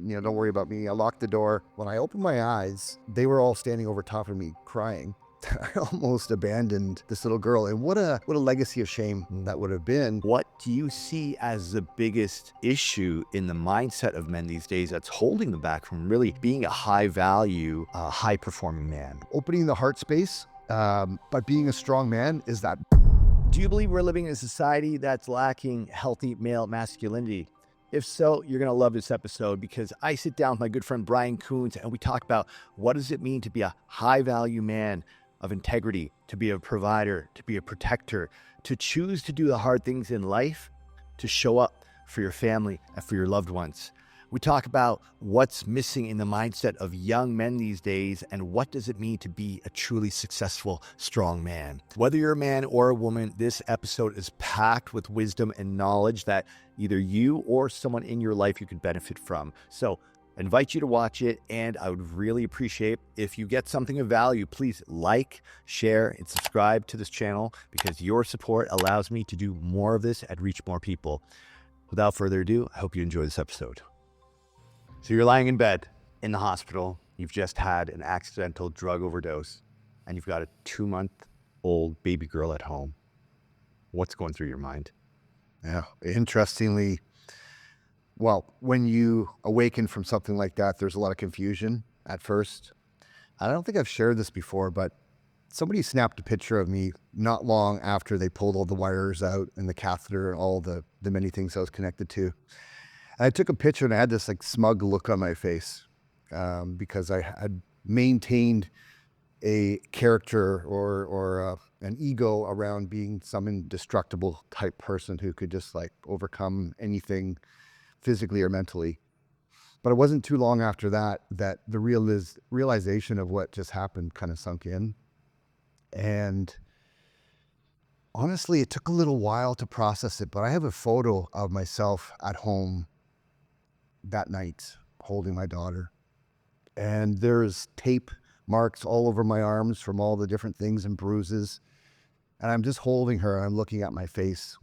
don't worry about me. I locked the door. When I opened my eyes, they were all standing over top of me crying. I almost abandoned this little girl. And what a legacy of shame that would have been. What do you see as the biggest issue in the mindset of men these days that's holding them back from really being a high value, high performing man? Opening the heart space, but being a strong man is that. Do you believe we're living in a society that's lacking healthy male masculinity? If so, you're going to love this episode because I sit down with my good friend Brian Coons and we talk about what does it mean to be a high value man of integrity, to be a provider, to be a protector, to choose to do the hard things in life, to show up for your family and for your loved ones. We talk about what's missing in the mindset of young men these days and what does it mean to be a truly successful, strong man. Whether you're a man or a woman, this episode is packed with wisdom and knowledge that either you or someone in your life you could benefit from. So I invite you to watch it, and I would really appreciate if you get something of value, please like, share, and subscribe to this channel because your support allows me to do more of this and reach more people. Without further ado, I hope you enjoy this episode. So you're lying in bed in the hospital. You've just had an accidental drug overdose, and you've got a 2-month-old baby girl at home. What's going through your mind? Yeah, interestingly, well, when you awaken from something like that, there's a lot of confusion at first. I don't think I've shared this before, but somebody snapped a picture of me not long after they pulled all the wires out and the catheter and all the many things I was connected to. And I took a picture and I had this like smug look on my face because I had maintained a character or an ego around being some indestructible type person who could just like overcome anything physically or mentally. But it wasn't too long after that the realization of what just happened kind of sunk in. And honestly, it took a little while to process it, but I have a photo of myself at home that night holding my daughter. And there's tape marks all over my arms from all the different things and bruises. And I'm just holding her and I'm looking at my face.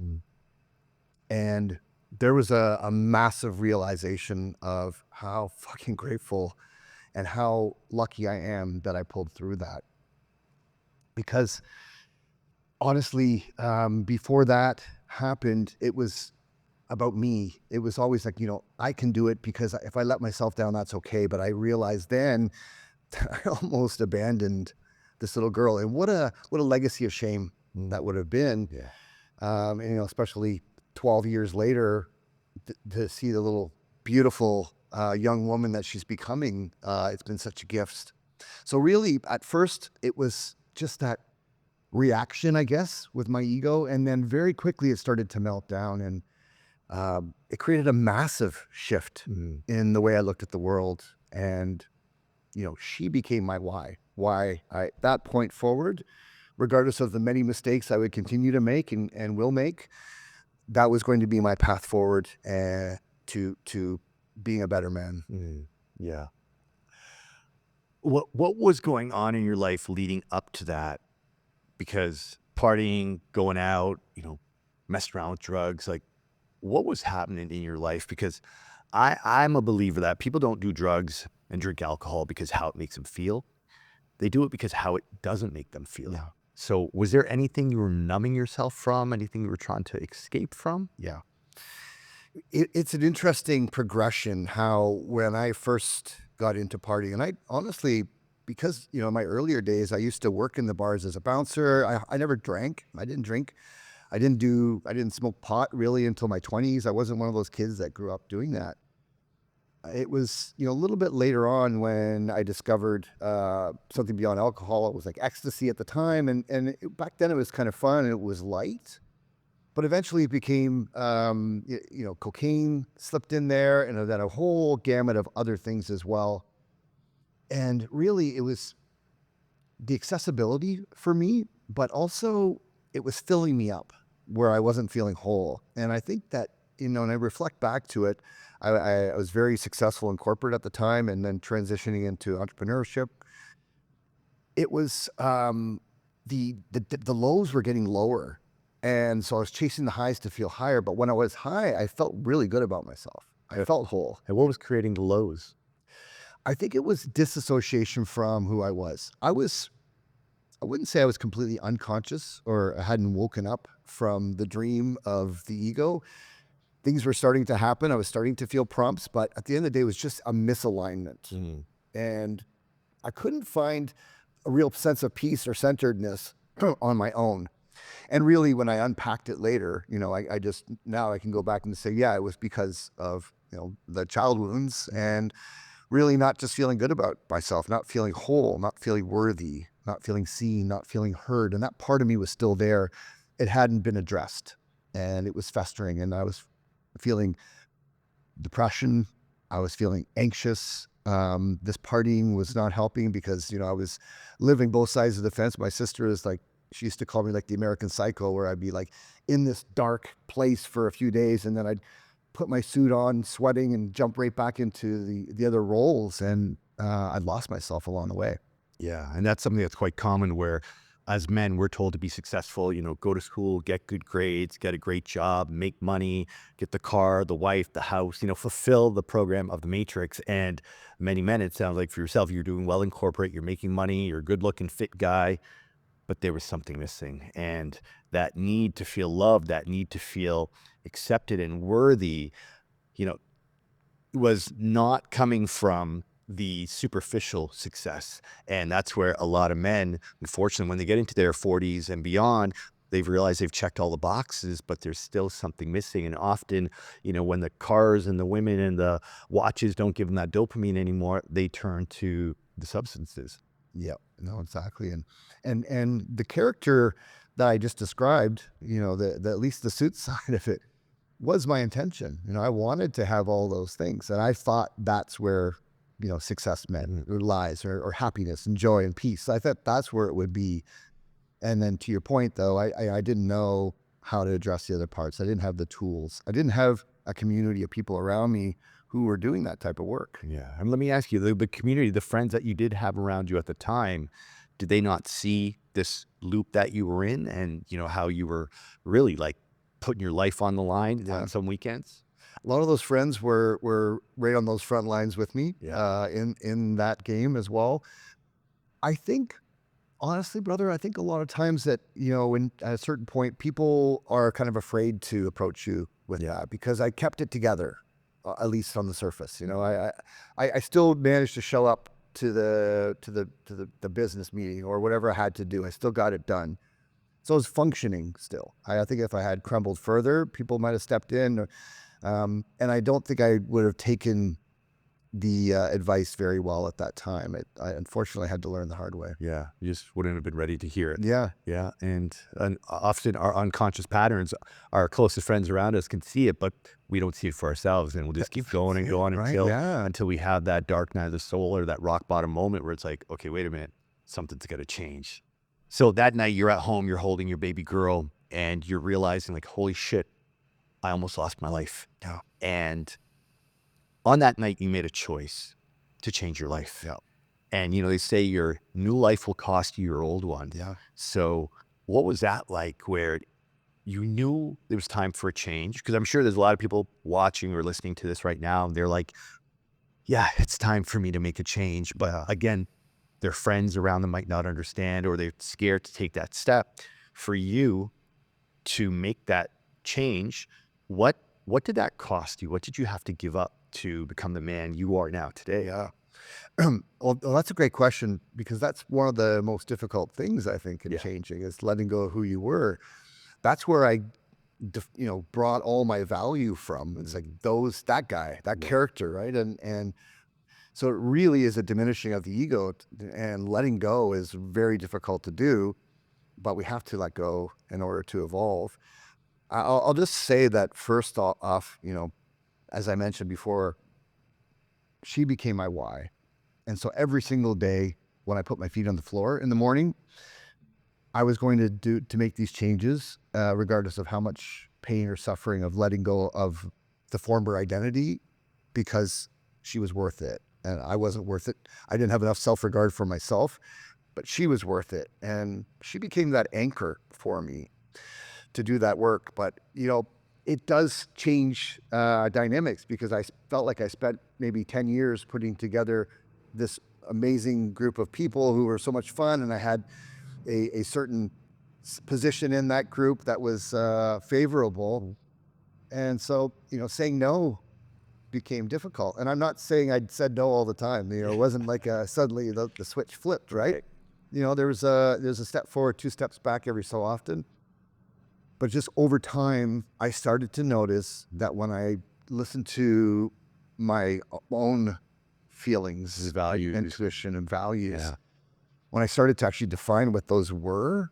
And there was a massive realization of how fucking grateful and how lucky I am that I pulled through that. Because honestly, before that happened, it was about me. It was always like, I can do it because if I let myself down, that's okay. But I realized then that I almost abandoned this little girl. And what a legacy of shame that would have been. Yeah. Especially 12 years later, to see the little beautiful young woman that she's becoming, it's been such a gift. So really, at first, it was just that reaction, I guess, with my ego. And then very quickly, it started to melt down. And it created a massive shift in the way I looked at the world. And, she became my why. Why I, that point forward, regardless of the many mistakes I would continue to make and will make, that was going to be my path forward to being a better man. Yeah. What was going on in your life leading up to that? Because partying, going out, messing around with drugs, like what was happening in your life? Because I'm a believer that people don't do drugs and drink alcohol because how it makes them feel. They do it because how it doesn't make them feel. Yeah. So was there anything you were numbing yourself from? Anything you were trying to escape from? Yeah. It's an interesting progression how when I first got into partying, and I honestly, because, in my earlier days, I used to work in the bars as a bouncer. I never drank. I didn't drink. I didn't smoke pot really until my 20s. I wasn't one of those kids that grew up doing that. It was, a little bit later on when I discovered something beyond alcohol. It was like ecstasy at the time. And back then it was kind of fun. It was light. But eventually it became, cocaine slipped in there and then a whole gamut of other things as well. And really it was the accessibility for me, but also it was filling me up where I wasn't feeling whole. And I think that, when I reflect back to it, I was very successful in corporate at the time and then transitioning into entrepreneurship. It was the lows were getting lower. And so I was chasing the highs to feel higher. But when I was high, I felt really good about myself. I felt whole. And what was creating the lows? I think it was disassociation from who I was. I wouldn't say I was completely unconscious or I hadn't woken up from the dream of the ego. Things were starting to happen. I was starting to feel prompts, but at the end of the day, it was just a misalignment. Mm. And I couldn't find a real sense of peace or centeredness on my own. And really, when I unpacked it later, I just now I can go back and say, yeah, it was because of the child wounds and really not just feeling good about myself, not feeling whole, not feeling worthy, not feeling seen, not feeling heard. And that part of me was still there. It hadn't been addressed and it was festering. And I was feeling depression. I was feeling anxious. This partying was not helping because, I was living both sides of the fence. My sister is like, she used to call me like the American Psycho, where I'd be like in this dark place for a few days and then I'd put my suit on, sweating, and jump right back into the other roles. And I'd lost myself along the way. Yeah, and that's something that's quite common where as men, we're told to be successful, go to school, get good grades, get a great job, make money, get the car, the wife, the house, fulfill the program of the matrix. And many men, it sounds like for yourself, you're doing well in corporate, you're making money, you're a good looking, fit guy, but there was something missing. And that need to feel loved, that need to feel accepted and worthy, you know, was not coming from the superficial success. And that's where a lot of men, unfortunately, when they get into their 40s and beyond, they've realized they've checked all the boxes, but there's still something missing. And often, when the cars and the women and the watches don't give them that dopamine anymore, they turn to the substances. Yeah, no, exactly. And the character that I just described, the at least the suit side of it was my intention. I wanted to have all those things. And I thought that's where, success meant or lies or happiness and joy and peace. I thought that's where it would be. And then to your point though, I didn't know how to address the other parts. I didn't have the tools. I didn't have a community of people around me who were doing that type of work. Yeah. And let me ask you, the community, the friends that you did have around you at the time, did they not see this loop that you were in and, how you were really like putting your life on the line Yeah. on some weekends? A lot of those friends were right on those front lines with me in that game as well. I think honestly, brother, I think a lot of times that, when at a certain point, people are kind of afraid to approach you with that because I kept it together, at least on the surface. I still managed to show up to the business meeting or whatever I had to do. I still got it done. So I was functioning still. I think if I had crumbled further, people might have stepped in. And I don't think I would have taken the advice very well at that time. I unfortunately had to learn the hard way. Yeah. You just wouldn't have been ready to hear it. Yeah. Yeah. And often our unconscious patterns, our closest friends around us can see it, but we don't see it for ourselves. And we'll just keep going and going Right. until, Yeah. until we have that dark night of the soul or that rock bottom moment where it's like, okay, wait a minute, something's got to change. So that night you're at home, you're holding your baby girl and you're realizing like, holy shit, I almost lost my life. Yeah. And on that night, you made a choice to change your life. Yeah. And, they say your new life will cost you your old one. Yeah. So what was that like where you knew it was time for a change? Because I'm sure there's a lot of people watching or listening to this right now. And they're like, yeah, it's time for me to make a change. But again, their friends around them might not understand or they're scared to take that step. For you to make that change, what did that cost you? What did you have to give up to become the man you are now today? Yeah. Well, that's a great question because that's one of the most difficult things I think in changing is letting go of who you were. That's where I, brought all my value from. It's like that guy, that character, right? And so it really is a diminishing of the ego, and letting go is very difficult to do, but we have to let go in order to evolve. I'll just say that first off, as I mentioned before, she became my why. And so every single day when I put my feet on the floor in the morning, I was going to make these changes, regardless of how much pain or suffering of letting go of the former identity, because she was worth it. And I wasn't worth it. I didn't have enough self-regard for myself, but she was worth it. And she became that anchor for me to do that work. But, it does change dynamics because felt like I spent maybe 10 years putting together this amazing group of people who were so much fun. And I had a certain position in that group that was favorable. Mhm. And so, saying no became difficult. And I'm not saying I'd said no all the time. It wasn't like suddenly the switch flipped, right? Right. There's a step forward, two steps back every so often. But just over time, I started to notice that when I listened to my own feelings, His values. intuition, and values, Yeah. when I started to actually define what those were,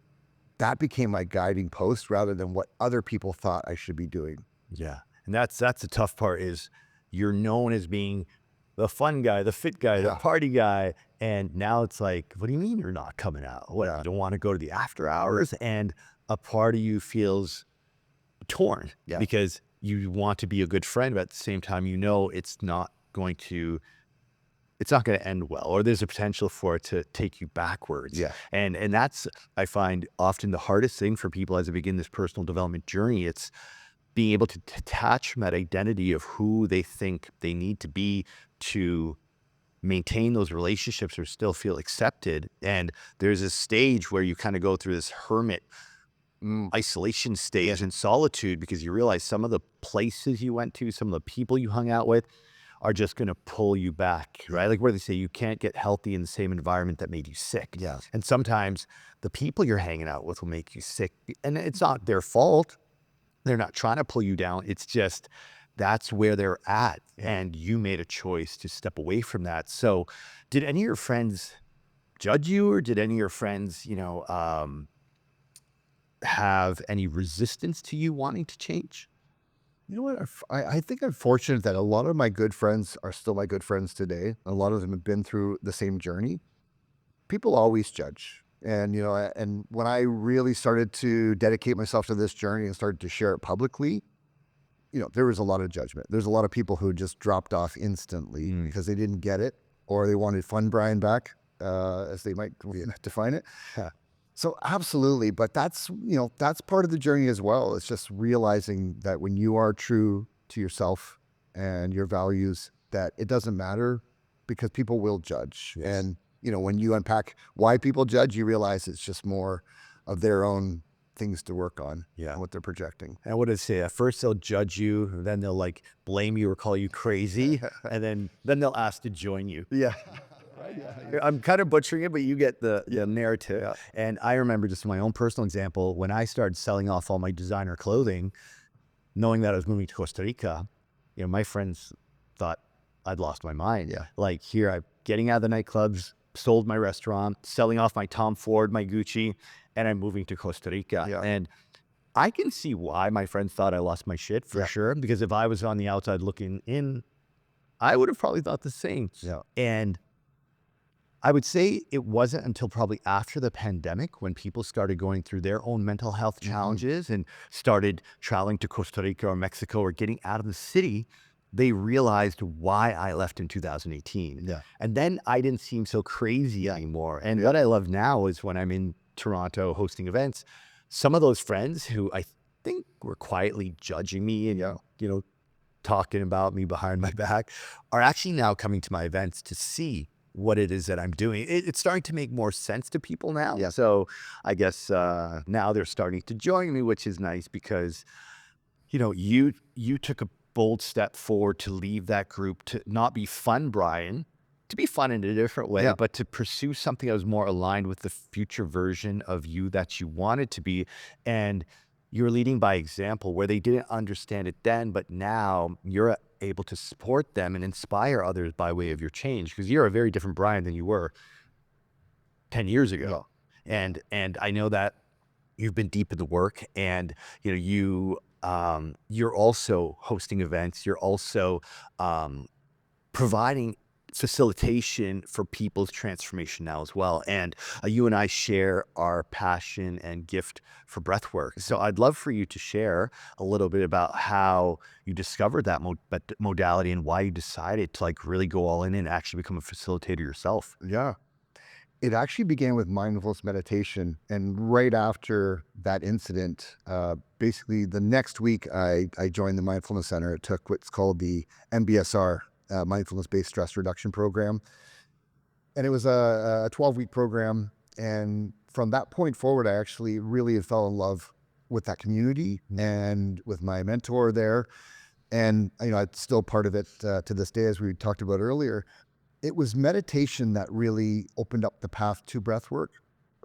that became my guiding post rather than what other people thought I should be doing. Yeah. And that's the tough part is you're known as being the fun guy, the fit guy, the Yeah. party guy. And now it's like, what do you mean you're not coming out? What, Yeah. you don't want to go to the after hours? And a part of you feels torn Yeah. because you want to be a good friend, but at the same time, it's not going to end well, or there's a potential for it to take you backwards. Yeah. And that's, I find, often the hardest thing for people as they begin this personal development journey. It's being able to detach from that identity of who they think they need to be to maintain those relationships or still feel accepted. And there's a stage where you kind of go through this hermit isolation stage and solitude because you realize some of the places you went to, some of the people you hung out with are just going to pull you back, right? Like where they say you can't get healthy in the same environment that made you sick. Yeah. And sometimes the people you're hanging out with will make you sick. And it's not their fault. They're not trying to pull you down. It's just that's where they're at. And you made a choice to step away from that. So did any of your friends judge you, or did any of your friends, have any resistance to you wanting to change? You know what? I think I'm fortunate that a lot of my good friends are still my good friends today. A lot of them have been through the same journey. People always judge. And when I really started to dedicate myself to this journey and started to share it publicly, there was a lot of judgment. There's a lot of people who just dropped off instantly because they didn't get it or they wanted fun Brian back, as they might define it. So absolutely, but that's part of the journey as well. It's just realizing that when you are true to yourself and your values, that it doesn't matter because people will judge. Yes. And when you unpack why people judge, you realize it's just more of their own things to work on. Yeah. And what they're projecting. And what did it say? At first they'll judge you, then they'll like blame you or call you crazy, and then they'll ask to join you. Yeah. I'm kind of butchering it, but you get the narrative. Yeah. And I remember just my own personal example, when I started selling off all my designer clothing, knowing that I was moving to Costa Rica, my friends thought I'd lost my mind. Yeah. Like here, I'm getting out of the nightclubs, sold my restaurant, selling off my Tom Ford, my Gucci, and I'm moving to Costa Rica. Yeah. And I can see why my friends thought I lost my shit for sure. Because if I was on the outside looking in, I would have probably thought the same. Yeah. And I would say it wasn't until probably after the pandemic when people started going through their own mental health challenges and started traveling to Costa Rica or Mexico or getting out of the city, they realized why I left in 2018. Yeah. And then I didn't seem so crazy anymore. And what I love now is when I'm in Toronto hosting events, some of those friends who I think were quietly judging me and, talking about me behind my back are actually now coming to my events to see what it is that I'm doing. It's starting to make more sense to people now. Yeah. So I guess now they're starting to join me, which is nice because, you took a bold step forward to leave that group, to not be fun, Brian, to be fun in a different way, but to pursue something that was more aligned with the future version of you that you wanted to be. And you're leading by example where they didn't understand it then, but now you're able to support them and inspire others by way of your change, because you're a very different Brian than you were 10 years ago. And I know that you've been deep in the work, and you're also hosting events. You're also providing facilitation for people's transformation now as well. And you and I share our passion and gift for breathwork. So I'd love for you to share a little bit about how you discovered that modality and why you decided to really go all in and actually become a facilitator yourself. Yeah. It actually began with mindfulness meditation, and right after that incident, basically the next week, I joined the Mindfulness Center. It took what's called the MBSR, Mindfulness-Based Stress Reduction Program, and it was a 12-week program. And from that point forward, I actually really fell in love with that community and with my mentor there. And it's still part of it to this day, as we talked about earlier. It was meditation that really opened up the path to breath work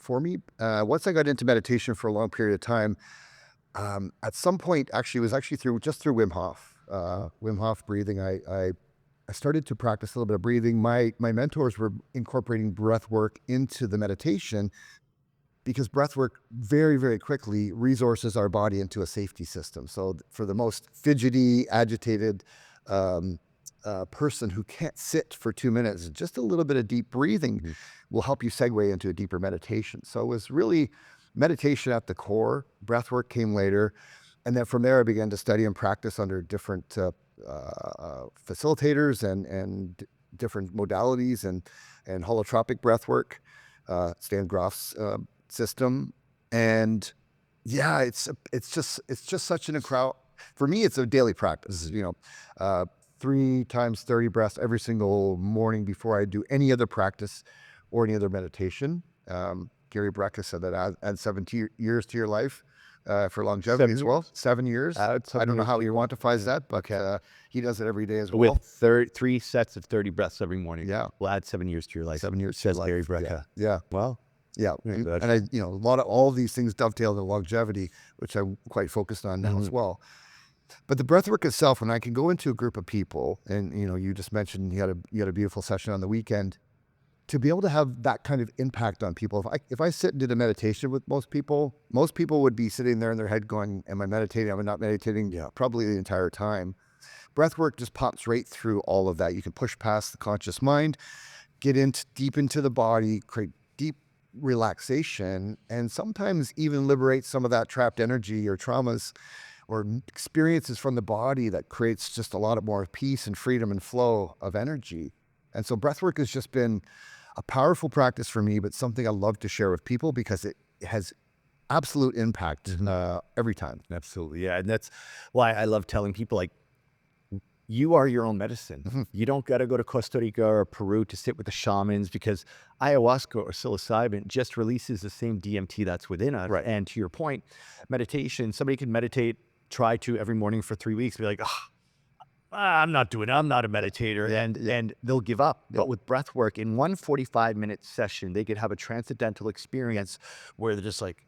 for me. Once I got into meditation for a long period of time, at some point, actually, it was actually through Wim Hof breathing. I started to practice a little bit of breathing. My mentors were incorporating breath work into the meditation, because breath work very, very quickly resources our body into a safety system. So for the most fidgety, agitated um, person who can't sit for 2 minutes, just a little bit of deep breathing will help you segue into a deeper meditation. So it was really meditation at the core. Breath work came later. And then from there, I began to study and practice under different facilitators and different modalities and holotropic breath work, Stan Grof's system. And yeah, it's just such an incredible, for me, it's a daily practice, 3 times 30 breaths every single morning before I do any other practice or any other meditation. Gary Brecka said that add 7 years to your life for longevity as well. 7 years. I don't know how he quantifies that, but he does it every day as well. With 3 sets of 30 breaths every morning. Yeah. Will add 7 years to your life. 7 years says to your Gary life. Brecka. Yeah. Well, Yeah. good. And a lot of all of these things dovetail to longevity, which I'm quite focused on now as well. But the breath work itself, when I can go into a group of people, and you just mentioned you had a beautiful session on the weekend, to be able to have that kind of impact on people. If I sit and did a meditation with most people would be sitting there in their head going, am I meditating? Am I not meditating? Yeah, probably the entire time. Breath work just pops right through all of that. You can push past the conscious mind, get deep into the body, create deep relaxation, and sometimes even liberate some of that trapped energy or traumas or experiences from the body that creates just a lot of more peace and freedom and flow of energy. And so breathwork has just been a powerful practice for me, but something I love to share with people because it has absolute impact every time. Absolutely. Yeah. And that's why I love telling people, like, you are your own medicine. You don't got to go to Costa Rica or Peru to sit with the shamans, because ayahuasca or psilocybin just releases the same DMT that's within us. Right. And to your point, meditation, somebody can meditate, try to every morning for 3 weeks, be like, I'm not doing it. I'm not a meditator. And they'll give up. But with breath work, in one 45-minute session, they could have a transcendental experience where they're just like,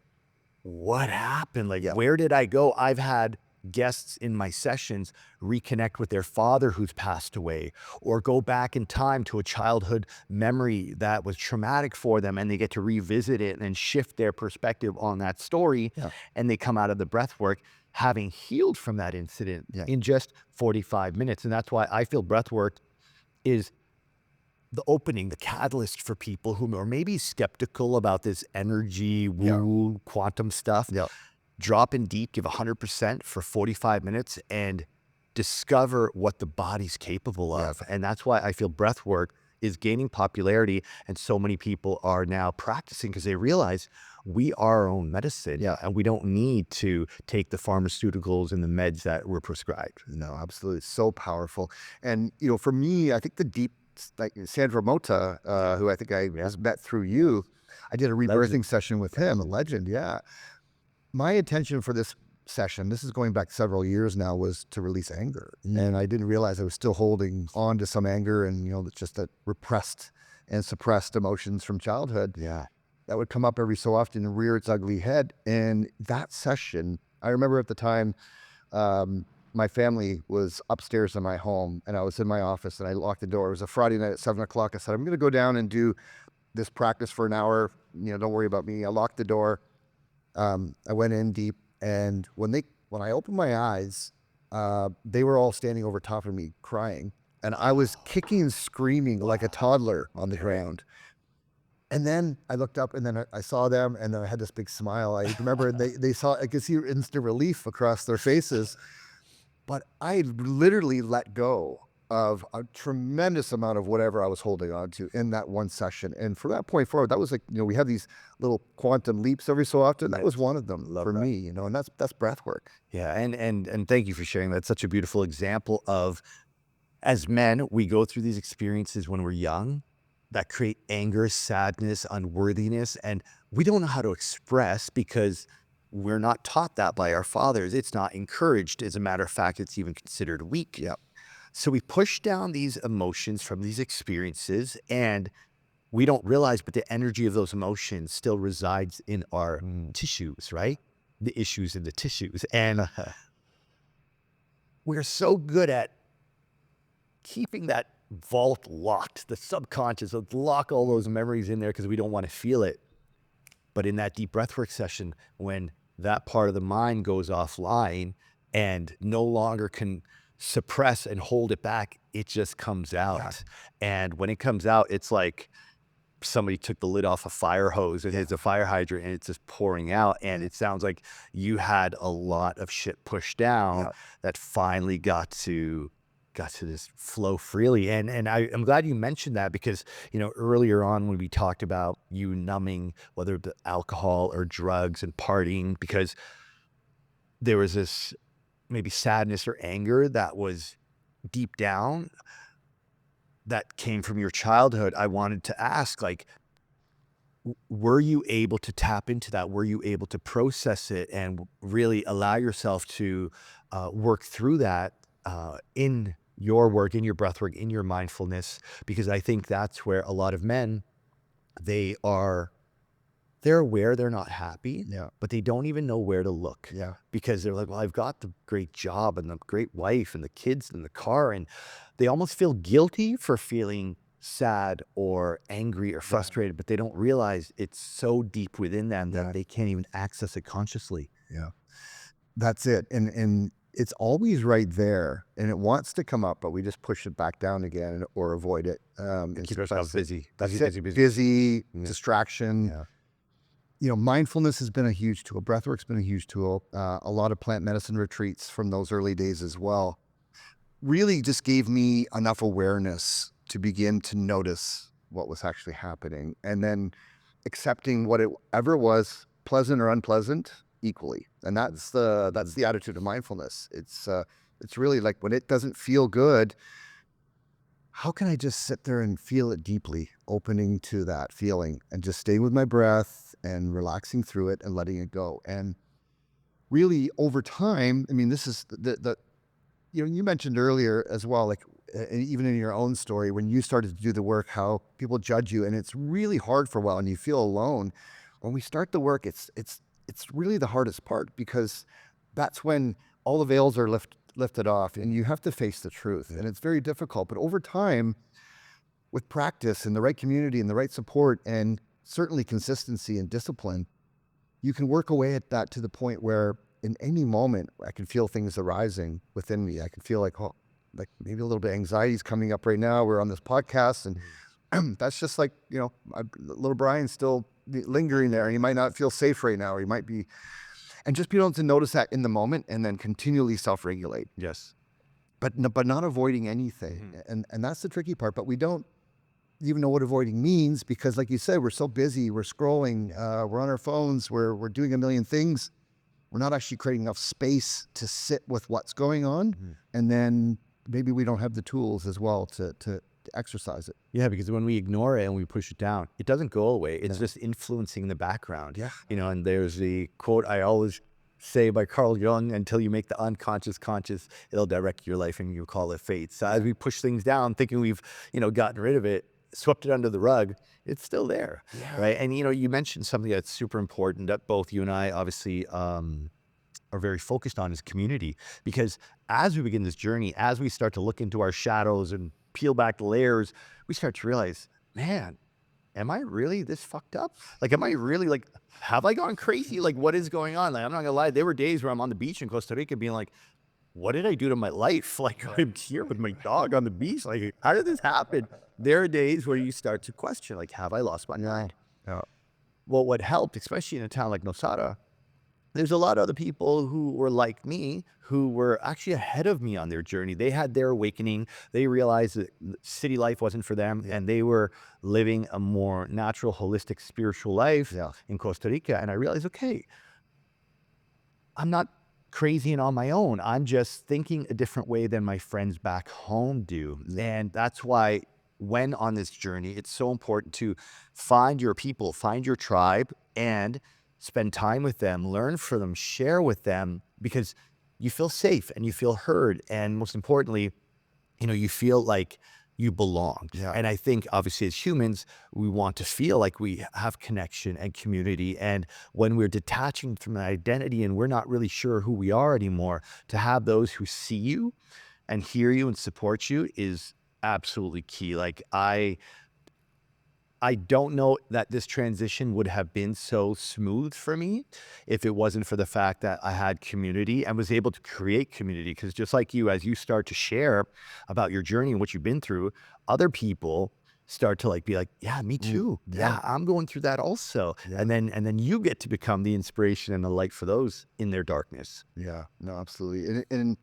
what happened? Like, where did I go? I've had guests in my sessions reconnect with their father who's passed away, or go back in time to a childhood memory that was traumatic for them, and they get to revisit it and shift their perspective on that story. And they come out of the breath work having healed from that incident in just 45 minutes. And that's why I feel breath work is the opening, the catalyst for people who are maybe skeptical about this energy, woo, quantum stuff. Drop in deep, give 100% for 45 minutes and discover what the body's capable of. And that's why I feel breath work is gaining popularity, and so many people are now practicing because they realize we are our own medicine, and we don't need to take the pharmaceuticals and the meds that were prescribed. No, absolutely. It's so powerful. And, for me, I think the deep, like Sandro Mota, who I think I met through you, I did a rebirthing session with him, a legend. Yeah. My intention for this session, this is going back several years now, was to release anger. And I didn't realize I was still holding on to some anger and, just that repressed and suppressed emotions from childhood. That would come up every so often and rear its ugly head. And that session, I remember at the time, my family was upstairs in my home and I was in my office and I locked the door. It was a Friday night at 7 o'clock. I said, I'm going to go down and do this practice for an hour. Don't worry about me. I locked the door. I went in deep, and when I opened my eyes, they were all standing over top of me crying, and I was kicking and screaming like a toddler on the ground. And then I looked up, and then I saw them, and then I had this big smile. I remember they saw, I could see instant relief across their faces, but I literally let go of a tremendous amount of whatever I was holding on to in that one session. And from that point forward, that was like, we have these little quantum leaps every so often. That was Yes. one of them Love for that. me, and that's breath work. Yeah, and thank you for sharing that. It's such a beautiful example of, as men, we go through these experiences when we're young that create anger, sadness, unworthiness, and we don't know how to express because we're not taught that by our fathers. It's not encouraged. As a matter of fact, it's even considered weak. Yeah. So we push down these emotions from these experiences, and we don't realize, but the energy of those emotions still resides in our tissues, right? The issues in the tissues. And we're so good at keeping that vault locked, the subconscious, lock all those memories in there because we don't want to feel it. But in that deep breathwork session, when that part of the mind goes offline and no longer can suppress and hold it back, it just comes out. And when it comes out, it's like somebody took the lid off a fire hose and it's a fire hydrant and it's just pouring out. And it sounds like you had a lot of shit pushed down that finally got to just flow freely. And I'm glad you mentioned that because, earlier on when we talked about you numbing, whether the alcohol or drugs and partying, because there was this maybe sadness or anger that was deep down that came from your childhood. I wanted to ask, like, were you able to tap into that? Were you able to process it and really allow yourself to work through that in your work, in your breath work, in your mindfulness? Because I think that's where a lot of men, they are, they're aware they're not happy, Yeah. but they don't even know where to look. Yeah. Because they're like, well, I've got the great job and the great wife and the kids and the car. And they almost feel guilty for feeling sad or angry or frustrated, but they don't realize it's so deep within them that they can't even access it consciously. Yeah. That's it. And it's always right there and it wants to come up, but we just push it back down again or avoid it. And Keep ourselves busy. That's Busy, it. busy. Busy, Yeah. distraction. Mindfulness has been a huge tool. Breathwork's been a huge tool. A lot of plant medicine retreats from those early days as well really just gave me enough awareness to begin to notice what was actually happening and then accepting whatever it was, pleasant or unpleasant, equally. And that's the attitude of mindfulness. It's really like when it doesn't feel good, how can I just sit there and feel it deeply, opening to that feeling and just staying with my breath and relaxing through it and letting it go. And really over time, I mean, this is the you mentioned earlier as well, like even in your own story, when you started to do the work, how people judge you, and it's really hard for a while, and you feel alone. When we start the work, it's really the hardest part because that's when all the veils are lifted off, and you have to face the truth, and it's very difficult. But over time, with practice and the right community and the right support, and certainly consistency and discipline, you can work away at that to the point where in any moment I can feel things arising within me. I can feel like, oh, like maybe a little bit of anxiety is coming up right now. We're on this podcast and that's just like, little Brian's still lingering there and he might not feel safe right now, or he might be, and just being able to notice that in the moment and then continually self-regulate, Yes. but not avoiding anything. And that's the tricky part, but we don't even know what avoiding means because like you said, we're so busy, we're scrolling, we're on our phones, we're doing a million things. We're not actually creating enough space to sit with what's going on. And then maybe we don't have the tools as well to exercise it. Yeah, because when we ignore it and we push it down, it doesn't go away. It's just influencing the background. Yeah. And there's the quote I always say by Carl Jung, until you make the unconscious conscious, it'll direct your life and you call it fate. So as we push things down, thinking we've, gotten rid of it, swept it under the rug, it's still there. Right. And, you mentioned something that's super important that both you and I obviously are very focused on is community. Because as we begin this journey, as we start to look into our shadows and peel back the layers, we start to realize, man, am I really this fucked up? Like, am I really like, have I gone crazy? Like, what is going on? Like, I'm not gonna lie. There were days where I'm on the beach in Costa Rica being like, what did I do to my life? Like, I'm here with my dog on the beach. Like, how did this happen? There are days where you start to question, like, have I lost my mind? Yeah. Well, what helped, especially in a town like Nosara, there's a lot of other people who were like me, who were actually ahead of me on their journey. They had their awakening. They realized that city life wasn't for them, Yeah. and they were living a more natural, holistic, spiritual life Yeah. in Costa Rica. And I realized, okay, I'm not crazy and on my own. I'm just thinking a different way than my friends back home do. And that's why when on this journey, it's so important to find your people, find your tribe, and spend time with them, learn from them, share with them, because you feel safe and you feel heard. And most importantly, you feel like you belong. Yeah. And I think obviously as humans, we want to feel like we have connection and community. And when we're detaching from an identity and we're not really sure who we are anymore, to have those who see you and hear you and support you is absolutely key. Like I don't know that this transition would have been so smooth for me if it wasn't for the fact that I had community and was able to create community. Because just like you, as you start to share about your journey and what you've been through, other people start to be like, yeah, me too. Yeah. Yeah, I'm going through that also. Yeah. And then you get to become the inspiration and the light for those in their darkness. Yeah. No, absolutely. And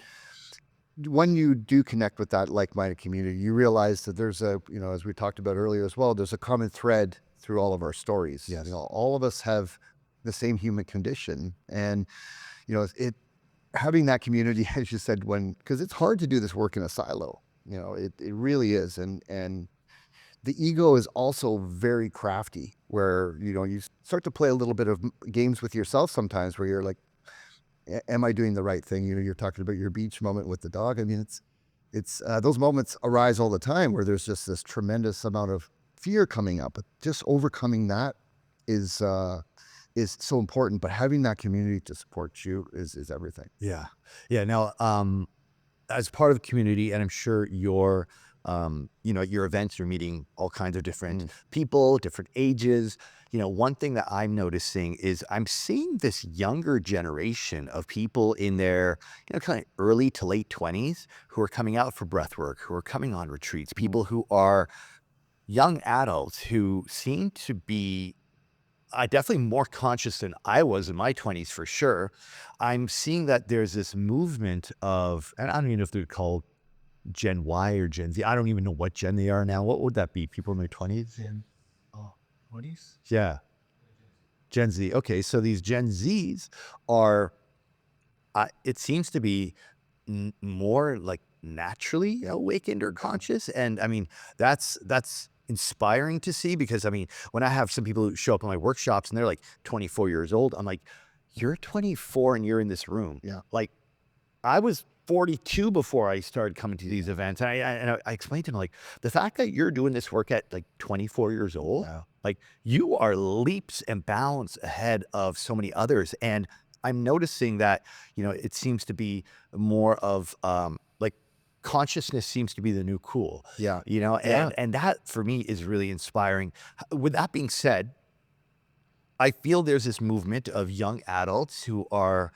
when you do connect with that like-minded community, you realize that there's as we talked about earlier as well, there's a common thread through all of our stories. Yes. All of us have the same human condition. And, it having that community, as you said, because it's hard to do this work in a silo, it really is. And the ego is also very crafty where, you start to play a little bit of games with yourself sometimes where you're like, am I doing the right thing? You're talking about your beach moment with the dog. I mean, it's those moments arise all the time where there's just this tremendous amount of fear coming up, but just overcoming that is so important. But having that community to support you is everything. Yeah. Yeah. Now, as part of the community, and I'm sure at your events, you're meeting all kinds of different people, different ages. One thing that I'm noticing is I'm seeing this younger generation of people in their, kind of early to late 20s who are coming out for breath work, who are coming on retreats, people who are young adults who seem to be definitely more conscious than I was in my 20s for sure. I'm seeing that there's this movement of, and I don't even know if they're called Gen Y or Gen Z. I don't even know what gen they are now. What would that be? People in their 20s? Oh, 20s? Yeah, Gen Z. Okay, so these Gen Zs are, it seems to be more like naturally awakened or conscious. And I mean, that's inspiring to see because I mean, when I have some people who show up in my workshops and they're like 24 years old, I'm like, you're 24 and you're in this room. Yeah. Like I was 42 before I started coming to these events. And I explained to them, like, the fact that you're doing this work at like 24 years old, Wow. like you are leaps and bounds ahead of so many others. And I'm noticing that, it seems to be more of like consciousness seems to be the new cool, Yeah. and that for me is really inspiring. With that being said, I feel there's this movement of young adults who are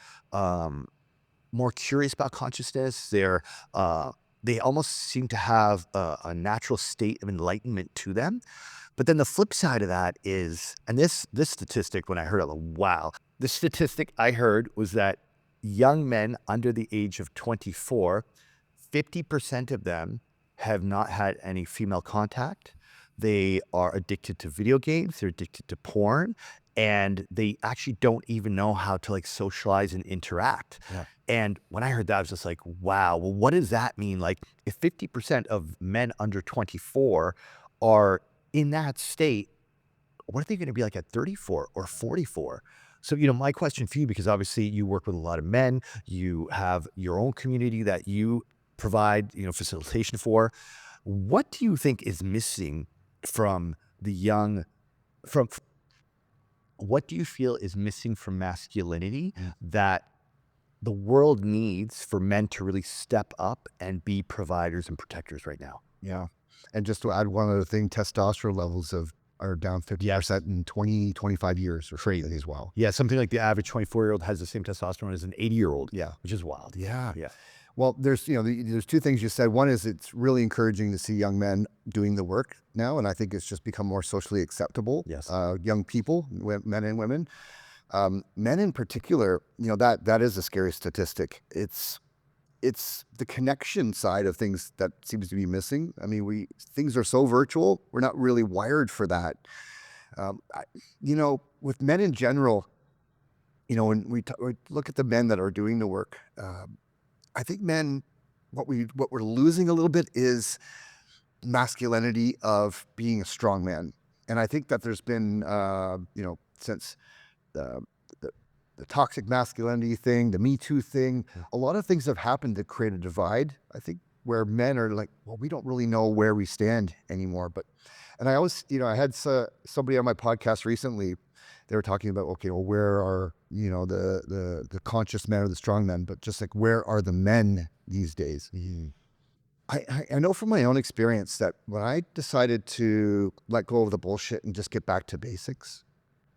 more curious about consciousness. They almost seem to have a natural state of enlightenment to them. But then the flip side of that is, and this statistic, when I heard it, like, wow, the statistic I heard was that young men under the age of 24, 50% of them have not had any female contact. They are addicted to video games. They're addicted to porn, and they actually don't even know how to like socialize and interact. Yeah. And when I heard that, I was just like, wow, well, what does that mean? Like if 50% of men under 24 are in that state, what are they going to be like at 34 or 44? So, my question for you, because obviously you work with a lot of men, you have your own community that you provide, facilitation for. What do you think is missing from the young, from what do you feel is missing from masculinity that the world needs for men to really step up and be providers and protectors right now? Yeah. And just to add one other thing, testosterone levels are down 50% in 20, 25 years or something as well. Yeah, something like the average 24-year-old has the same testosterone as an 80-year-old. Yeah. Which is wild. Yeah. Yeah. Well, there's two things you said. One is it's really encouraging to see young men doing the work now, and I think it's just become more socially acceptable. Yes. Young people, men and women. Men in particular, that is a scary statistic. It's the connection side of things that seems to be missing. I mean, things are so virtual, we're not really wired for that. Um, I, with men in general, when we look at the men that are doing the work, I think men, what we're losing a little bit is masculinity of being a strong man. And I think that there's been, since the, the the toxic masculinity thing, the Me Too thing, a lot of things have happened to create a divide. I think where men are like, well, we don't really know where we stand anymore. And I always, I had somebody on my podcast recently. They were talking about, okay, well, where are the conscious men or the strong men, but just like where are the men these days? I know from my own experience that when I decided to let go of the bullshit and just get back to basics,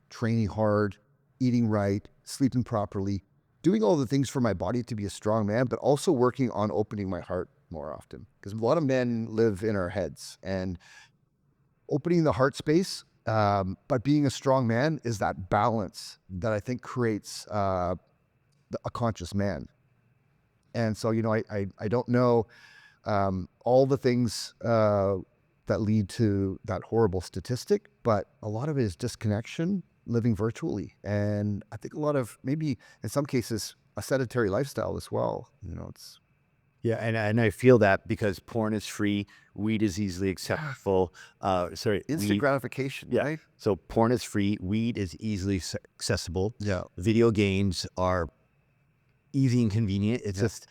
training hard, eating right, sleeping properly, doing all the things for my body to be a strong man, but also working on opening my heart more often. Because a lot of men live in our heads, and opening the heart space, but being a strong man is that balance that I think creates a conscious man. And so, I don't know all the things that lead to that horrible statistic, but a lot of it is disconnection, living virtually. And I think a lot of, maybe in some cases, a sedentary lifestyle as well. It's Yeah, and I feel that because porn is free, weed is easily accessible. Sorry, instant gratification, yeah. right? So porn is free, weed is easily accessible. Yeah. Video games are easy and convenient. It's Yeah. just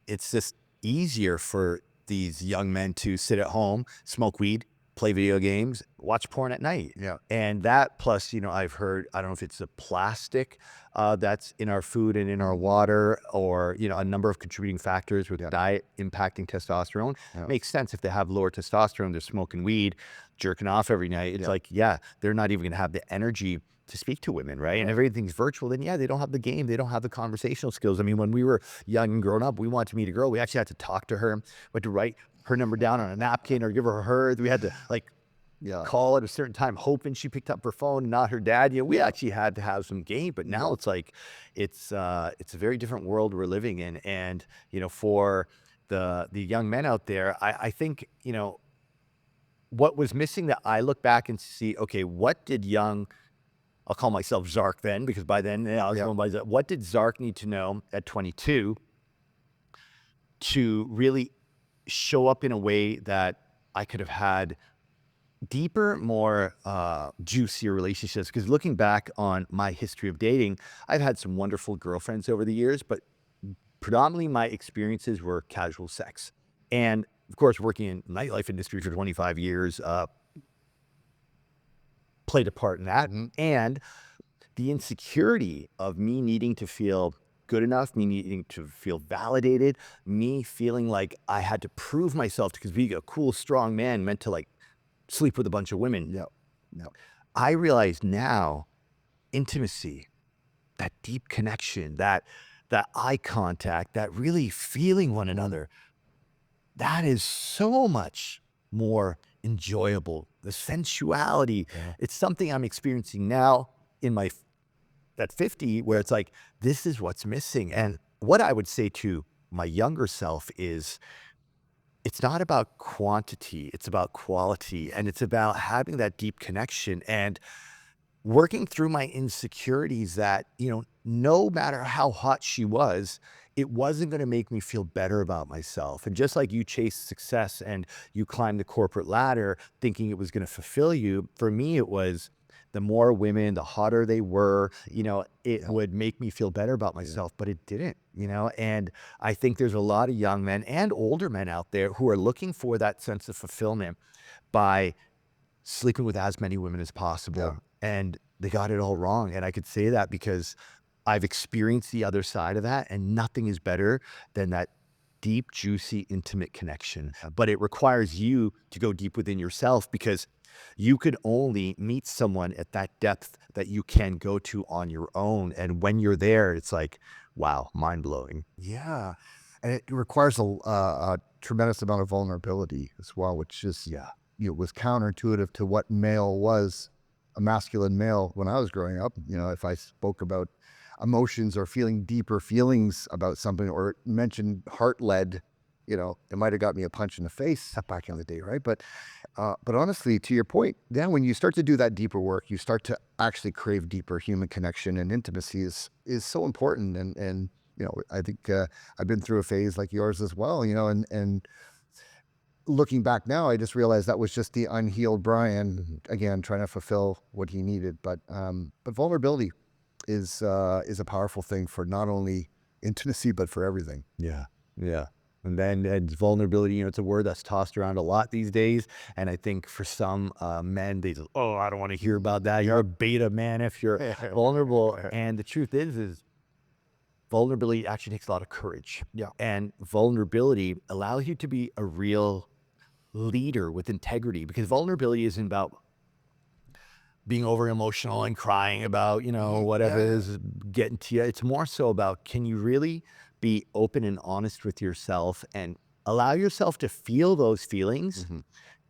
it's just easier for these young men to sit at home, smoke weed, play video games, watch porn at night. Yeah. And that plus, I've heard, I don't know if it's the plastic that's in our food and in our water, or, a number of contributing factors with diet impacting testosterone. Yeah. Makes sense if they have lower testosterone, they're smoking weed, jerking off every night. It's like, they're not even gonna have the energy to speak to women, right? And everything's virtual, then they don't have the game, they don't have the conversational skills. I mean, when we were young and growing up, we wanted to meet a girl, we actually had to talk to her, we had to write her number down on a napkin or give her hers. We had to call at a certain time, hoping she picked up her phone, not her dad. We actually had to have some game, but now it's like, it's a very different world we're living in. And, for the young men out there, I think, what was missing that I look back and see, okay, what did I'll call myself Zarak then, because by then I was going by Zarak. What did Zarak need to know at 22 to really show up in a way that I could have had deeper, more juicier relationships? Because looking back on my history of dating, I've had some wonderful girlfriends over the years, but predominantly my experiences were casual sex. And of course, working in nightlife industry for 25 years, played a part in that. And the insecurity of me needing to feel good enough, me needing to feel validated, me feeling like I had to prove myself, because being a cool, strong man meant to sleep with a bunch of women. No. I realize now, intimacy, that deep connection, that eye contact, that really feeling one another, that is so much more enjoyable. The sensuality, it's something I'm experiencing now in at 50, where it's like, this is what's missing. And what I would say to my younger self is, it's not about quantity, it's about quality. And it's about having that deep connection and working through my insecurities that, no matter how hot she was, it wasn't going to make me feel better about myself. And just like you chase success and you climb the corporate ladder thinking it was going to fulfill you, for me, it was the more women, the hotter they were, it would make me feel better about myself, but it didn't, and I think there's a lot of young men and older men out there who are looking for that sense of fulfillment by sleeping with as many women as possible. And they got it all wrong. And I could say that because I've experienced the other side of that, and nothing is better than that deep, juicy, intimate connection. But it requires you to go deep within yourself, because you could only meet someone at that depth that you can go to on your own. And when you're there, it's like, wow, mind blowing. Yeah. And it requires a tremendous amount of vulnerability as well, which is, was counterintuitive to what male was a masculine male when I was growing up. If I spoke about emotions or feeling deeper feelings about something or mentioned heart led, it might have got me a punch in the face back in the day, right? But honestly, to your point, yeah, when you start to do that deeper work, you start to actually crave deeper human connection, and intimacy is so important. And I think I've been through a phase like yours as well. And looking back now, I just realized that was just the unhealed Brian again trying to fulfill what he needed. But vulnerability is a powerful thing for not only intimacy but for everything. Yeah. Yeah. And then vulnerability, it's a word that's tossed around a lot these days. And I think for some men, they just, oh, I don't want to hear about that. You're a beta man if you're vulnerable. And the truth is vulnerability actually takes a lot of courage. Yeah. And vulnerability allows you to be a real leader with integrity, because vulnerability isn't about being over emotional and crying about, whatever it is getting to you. It's more so about, can you really be open and honest with yourself and allow yourself to feel those feelings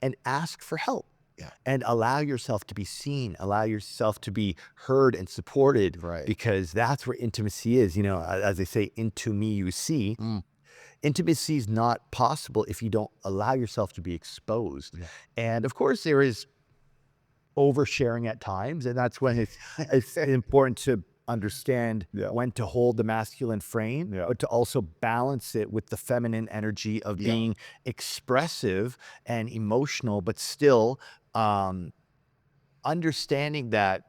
and ask for help? Yeah. And allow yourself to be seen, allow yourself to be heard and supported, Right. because that's where intimacy is. As they say, into me you see. Intimacy is not possible if you don't allow yourself to be exposed. Yeah. And of course, there is oversharing at times, and that's when it's important to understand when to hold the masculine frame, but to also balance it with the feminine energy of being expressive and emotional, but still understanding that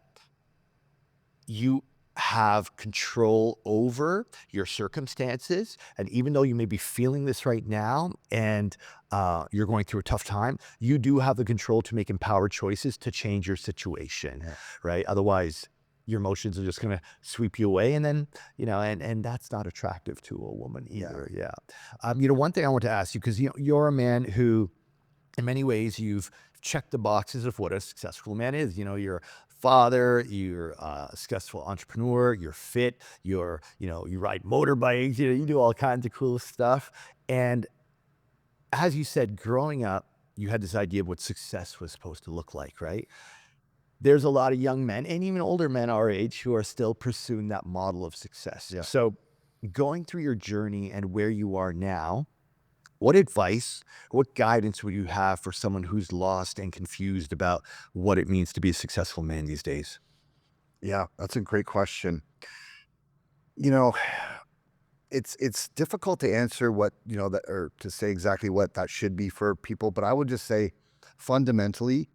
you have control over your circumstances. And even though you may be feeling this right now and you're going through a tough time, you do have the control to make empowered choices to change your situation, right? Otherwise, your emotions are just going to sweep you away. And then, and that's not attractive to a woman either. Yeah. One thing I want to ask you, because you're a man who, in many ways, you've checked the boxes of what a successful man is. You're a father, you're a successful entrepreneur, you're fit, you ride motorbikes, you do all kinds of cool stuff. And as you said, growing up, you had this idea of what success was supposed to look like, right? There's a lot of young men and even older men our age who are still pursuing that model of success. Yeah. So going through your journey and where you are now, what advice, what guidance would you have for someone who's lost and confused about what it means to be a successful man these days? Yeah, that's a great question. You know, it's difficult to answer what, that, or to say exactly what that should be for people, but I would just say fundamentally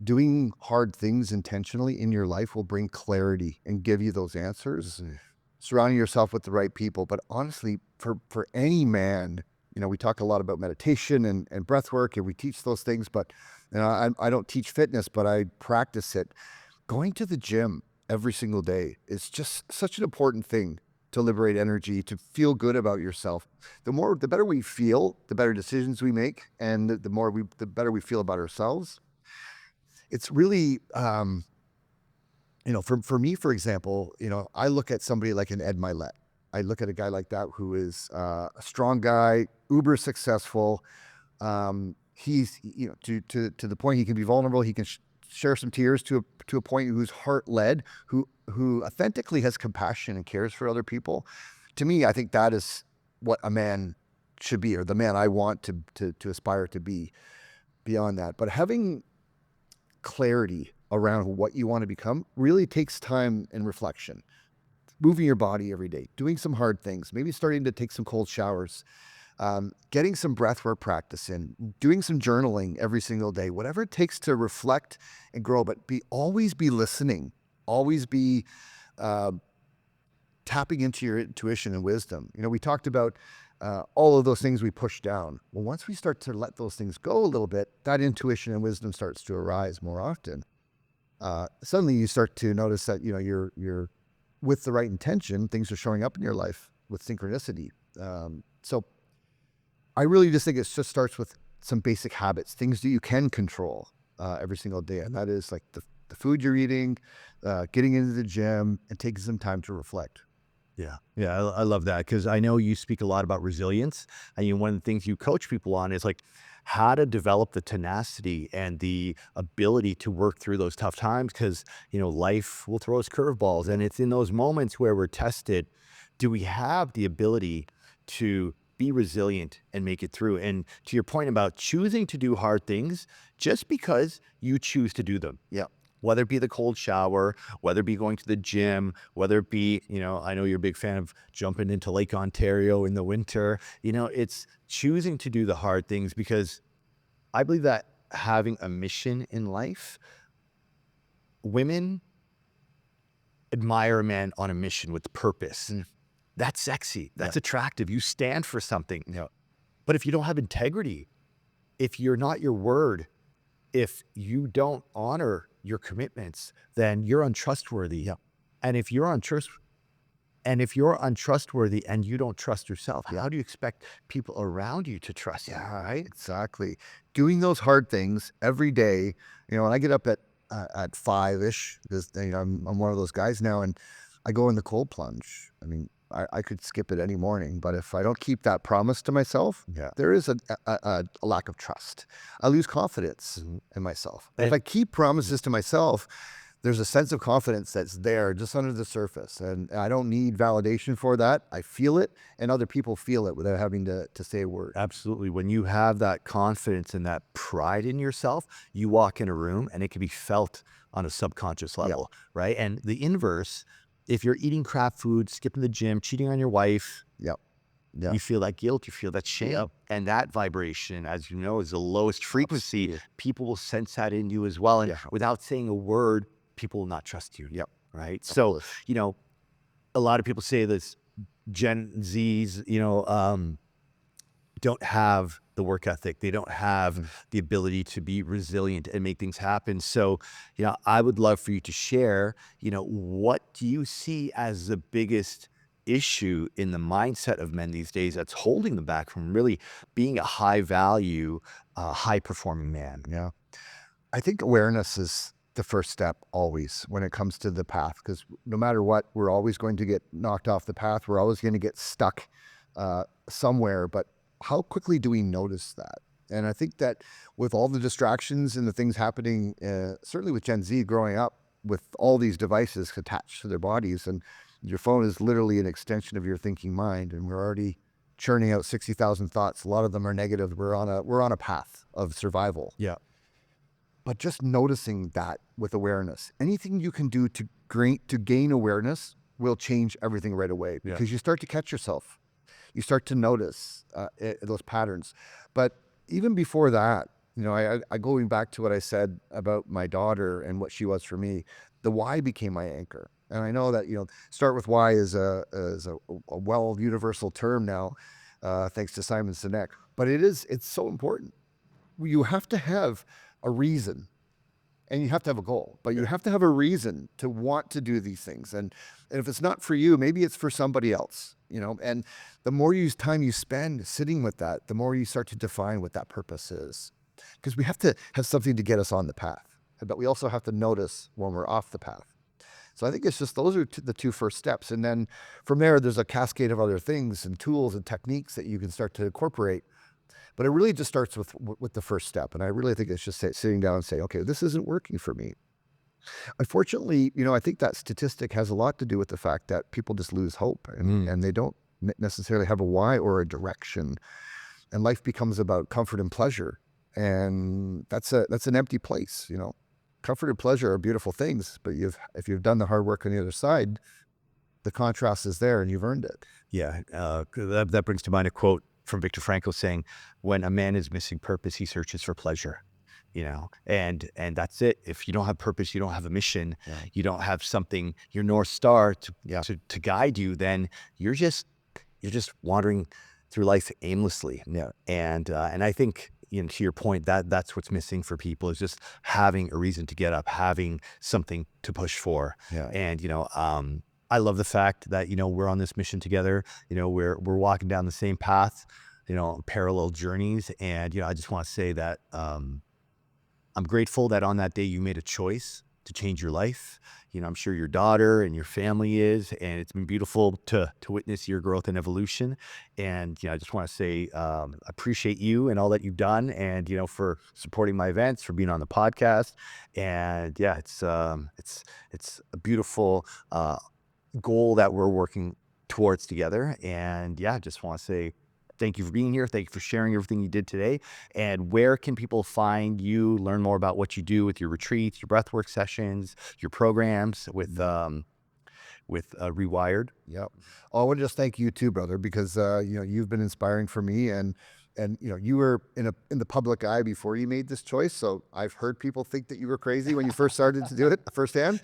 doing hard things intentionally in your life will bring clarity and give you those answers. Surrounding yourself with the right people. But honestly, for any man, we talk a lot about meditation and breath work, and we teach those things, but I don't teach fitness, but I practice it. Going to the gym every single day is just such an important thing to liberate energy, to feel good about yourself. The better we feel, the better decisions we make, and the better we feel about ourselves. It's really, for me, for example, I look at somebody like an Ed Milet. I look at a guy like that who is a strong guy, uber successful. He's, to the point he can be vulnerable. He can share some tears to a point, who's heart led, who authentically has compassion and cares for other people. To me, I think that is what a man should be, or the man I want to aspire to be. Beyond that, but having clarity around what you want to become really takes time and reflection. Moving your body every day, doing some hard things, maybe starting to take some cold showers, getting some breathwork practice in, doing some journaling every single day, whatever it takes to reflect and grow, but always be listening, always be tapping into your intuition and wisdom. We talked about all of those things we push down. Well, once we start to let those things go a little bit, that intuition and wisdom starts to arise more often. Suddenly you start to notice that, you're with the right intention, things are showing up in your life with synchronicity. So I really just think it just starts with some basic habits, things that you can control every single day. And that is like the food you're eating, getting into the gym, and taking some time to reflect. Yeah. Yeah. I love that, because I know you speak a lot about resilience. And one of the things you coach people on is like how to develop the tenacity and the ability to work through those tough times, because, life will throw us curveballs. And it's in those moments where we're tested, do we have the ability to be resilient and make it through? And to your point about choosing to do hard things just because you choose to do them. Yeah. Whether it be the cold shower, whether it be going to the gym, whether it be, I know you're a big fan of jumping into Lake Ontario in the winter. It's choosing to do the hard things, because I believe that having a mission in life, women admire a man on a mission with purpose. That's sexy. That's attractive. You stand for something. Yeah. But if you don't have integrity, if you're not your word, if you don't honor your commitments, then you're untrustworthy. Yeah. And if you're untrustworthy and you don't trust yourself, how do you expect people around you to trust you? Yeah, right. Exactly. Doing those hard things every day. And I get up at 5-ish, because I'm one of those guys now, and I go in the cold plunge. I mean, I could skip it any morning, but if I don't keep that promise to myself, there is a lack of trust. I lose confidence in myself. But if I keep promises to myself, there's a sense of confidence that's there just under the surface, and I don't need validation for that. I feel it, and other people feel it without having to say a word. Absolutely. When you have that confidence and that pride in yourself, you walk in a room and it can be felt on a subconscious level, right? And the inverse, if you're eating crap food, skipping the gym, cheating on your wife, Yep. Yeah. you feel that guilt, you feel that shame. And that vibration, as you know, is the lowest frequency. Absolutely. People will sense that in you as well. And without saying a word, people will not trust you. Yep. Right. So, a lot of people say this Gen Zs, don't have the work ethic. They don't have the ability to be resilient and make things happen. So, I would love for you to share, what do you see as the biggest issue in the mindset of men these days that's holding them back from really being a high value, high performing man? Yeah. I think awareness is the first step always when it comes to the path, because no matter what, we're always going to get knocked off the path. We're always going to get stuck somewhere. But how quickly do we notice that? And I think that with all the distractions and the things happening, certainly with Gen Z growing up with all these devices attached to their bodies, and your phone is literally an extension of your thinking mind, and we're already churning out 60,000 thoughts. A lot of them are negative. We're on a path of survival. Yeah. But just noticing that with awareness, anything you can do to gain awareness will change everything right away, because you start to catch yourself. You start to notice those patterns. But even before that, I going back to what I said about my daughter and what she was for me, the why became my anchor. And I know that, start with why is a well universal term now, thanks to Simon Sinek. But it's so important. You have to have a reason, and you have to have a goal, but you have to have a reason to want to do these things. And if it's not for you, maybe it's for somebody else, and the more time you spend sitting with that, the more you start to define what that purpose is, because we have to have something to get us on the path, but we also have to notice when we're off the path. So I think it's just, those are the two first steps. And then from there, there's a cascade of other things and tools and techniques that you can start to incorporate. But it really just starts with the first step. And I really think it's just sitting down and saying, okay, this isn't working for me. Unfortunately, I think that statistic has a lot to do with the fact that people just lose hope, and they don't necessarily have a why or a direction. And life becomes about comfort and pleasure. And that's an empty place. Comfort and pleasure are beautiful things, but if you've done the hard work on the other side, the contrast is there and you've earned it. Yeah. That brings to mind a quote from Viktor Frankl saying, when a man is missing purpose, he searches for pleasure, and that's it. If you don't have purpose, you don't have a mission, you don't have something, your North Star to guide you, then you're just wandering through life aimlessly. Yeah. And I think, to your point, that's what's missing for people, is just having a reason to get up, having something to push for. Yeah. And, I love the fact that, we're on this mission together. We're walking down the same path, parallel journeys. And, I just want to say that I'm grateful that on that day you made a choice to change your life. I'm sure your daughter and your family is, and it's been beautiful to witness your growth and evolution. And, I just want to say, appreciate you and all that you've done, and, for supporting my events, for being on the podcast. And yeah, it's a beautiful, goal that we're working towards together. And yeah, just want to say thank you for being here. Thank you for sharing everything you did today. And where can people find you, learn more about what you do with your retreats, your breathwork sessions, your programs with Rewired? Yep. Oh, I want to just thank you too, brother, because you've been inspiring for me, and you were in the public eye before you made this choice. So I've heard people think that you were crazy when you first started to do it firsthand.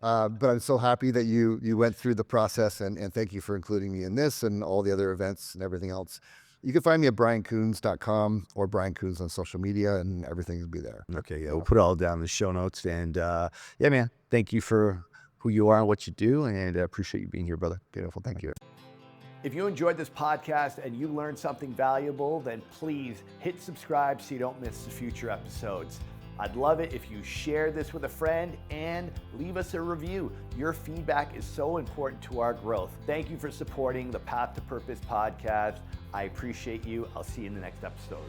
But I'm so happy that you went through the process, and thank you for including me in this and all the other events and everything else. You can find me at briancoons.com or Brian Coons on social media, and everything will be there. Okay, yeah, we'll put it all down in the show notes. And yeah, man, thank you for who you are and what you do, and I appreciate you being here, brother. Beautiful. Thank you. If you enjoyed this podcast and you learned something valuable, then please hit subscribe so you don't miss the future episodes. I'd love it if you share this with a friend and leave us a review. Your feedback is so important to our growth. Thank you for supporting the Path to Purpose podcast. I appreciate you. I'll see you in the next episode.